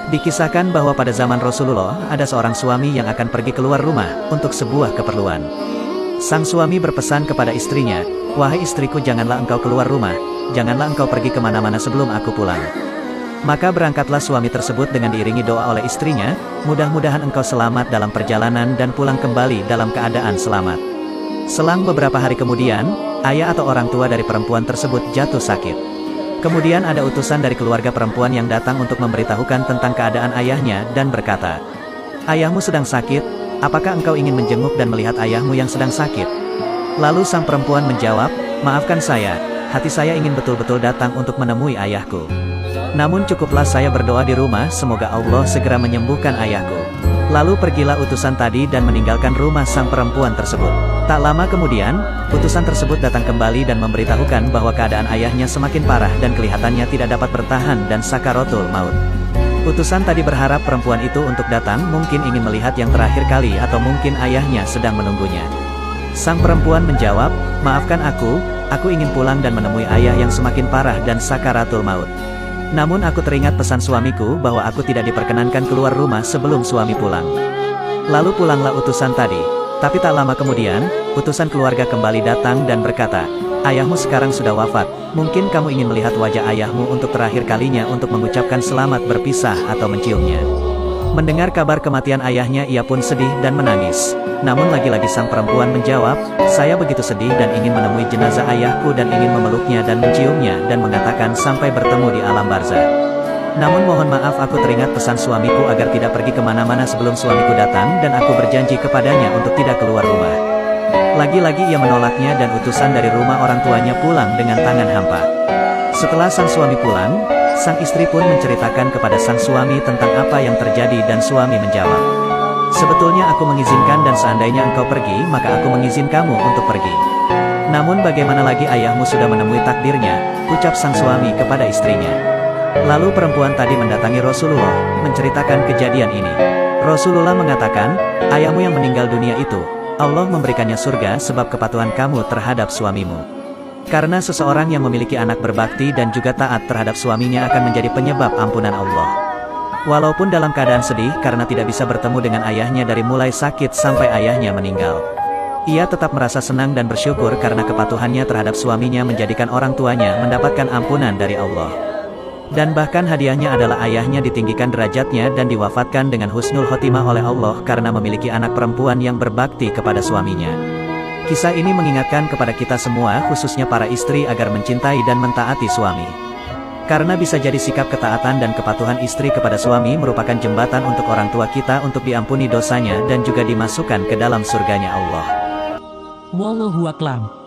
Dikisahkan bahwa pada zaman Rasulullah, ada seorang suami yang akan pergi keluar rumah, untuk sebuah keperluan. Sang suami berpesan kepada istrinya, "Wahai istriku, janganlah engkau keluar rumah, janganlah engkau pergi kemana-mana sebelum aku pulang." Maka berangkatlah suami tersebut dengan diiringi doa oleh istrinya, "Mudah-mudahan engkau selamat dalam perjalanan dan pulang kembali dalam keadaan selamat." Selang beberapa hari kemudian, ayah atau orang tua dari perempuan tersebut jatuh sakit. Kemudian ada utusan dari keluarga perempuan yang datang untuk memberitahukan tentang keadaan ayahnya dan berkata, "Ayahmu sedang sakit, apakah engkau ingin menjenguk dan melihat ayahmu yang sedang sakit?" Lalu sang perempuan menjawab, "Maafkan saya, hati saya ingin betul-betul datang untuk menemui ayahku. Namun cukuplah saya berdoa di rumah, semoga Allah segera menyembuhkan ayahku." Lalu pergilah utusan tadi dan meninggalkan rumah sang perempuan tersebut. Tak lama kemudian, utusan tersebut datang kembali dan memberitahukan bahwa keadaan ayahnya semakin parah dan kelihatannya tidak dapat bertahan dan sakaratul maut. Utusan tadi berharap perempuan itu untuk datang, mungkin ingin melihat yang terakhir kali atau mungkin ayahnya sedang menunggunya. Sang perempuan menjawab, "Maafkan aku ingin pulang dan menemui ayah yang semakin parah dan sakaratul maut. Namun aku teringat pesan suamiku bahwa aku tidak diperkenankan keluar rumah sebelum suami pulang." Lalu pulanglah utusan tadi. Tapi tak lama kemudian, utusan keluarga kembali datang dan berkata, "Ayahmu sekarang sudah wafat, mungkin kamu ingin melihat wajah ayahmu untuk terakhir kalinya untuk mengucapkan selamat berpisah atau menciumnya." Mendengar kabar kematian ayahnya, ia pun sedih dan menangis. Namun lagi-lagi sang perempuan menjawab, "Saya begitu sedih dan ingin menemui jenazah ayahku dan ingin memeluknya dan menciumnya dan mengatakan sampai bertemu di alam barzah. Namun mohon maaf, aku teringat pesan suamiku agar tidak pergi kemana-mana sebelum suamiku datang dan aku berjanji kepadanya untuk tidak keluar rumah." Lagi-lagi ia menolaknya dan utusan dari rumah orang tuanya pulang dengan tangan hampa. Setelah sang suami pulang, sang istri pun menceritakan kepada sang suami tentang apa yang terjadi dan suami menjawab, "Sebetulnya aku mengizinkan dan seandainya engkau pergi maka aku mengizinkan kamu untuk pergi. Namun bagaimana lagi, ayahmu sudah menemui takdirnya," ucap sang suami kepada istrinya. Lalu perempuan tadi mendatangi Rasulullah, menceritakan kejadian ini. Rasulullah mengatakan, "Ayahmu yang meninggal dunia itu, Allah memberikannya surga sebab kepatuhan kamu terhadap suamimu. Karena seseorang yang memiliki anak berbakti dan juga taat terhadap suaminya akan menjadi penyebab ampunan Allah." Walaupun dalam keadaan sedih karena tidak bisa bertemu dengan ayahnya dari mulai sakit sampai ayahnya meninggal, ia tetap merasa senang dan bersyukur karena kepatuhannya terhadap suaminya menjadikan orang tuanya mendapatkan ampunan dari Allah. Dan bahkan hadiahnya adalah ayahnya ditinggikan derajatnya dan diwafatkan dengan husnul khotimah oleh Allah karena memiliki anak perempuan yang berbakti kepada suaminya. Kisah ini mengingatkan kepada kita semua, khususnya para istri, agar mencintai dan mentaati suami. Karena bisa jadi sikap ketaatan dan kepatuhan istri kepada suami merupakan jembatan untuk orang tua kita untuk diampuni dosanya dan juga dimasukkan ke dalam surganya Allah. Wallahu a'lam.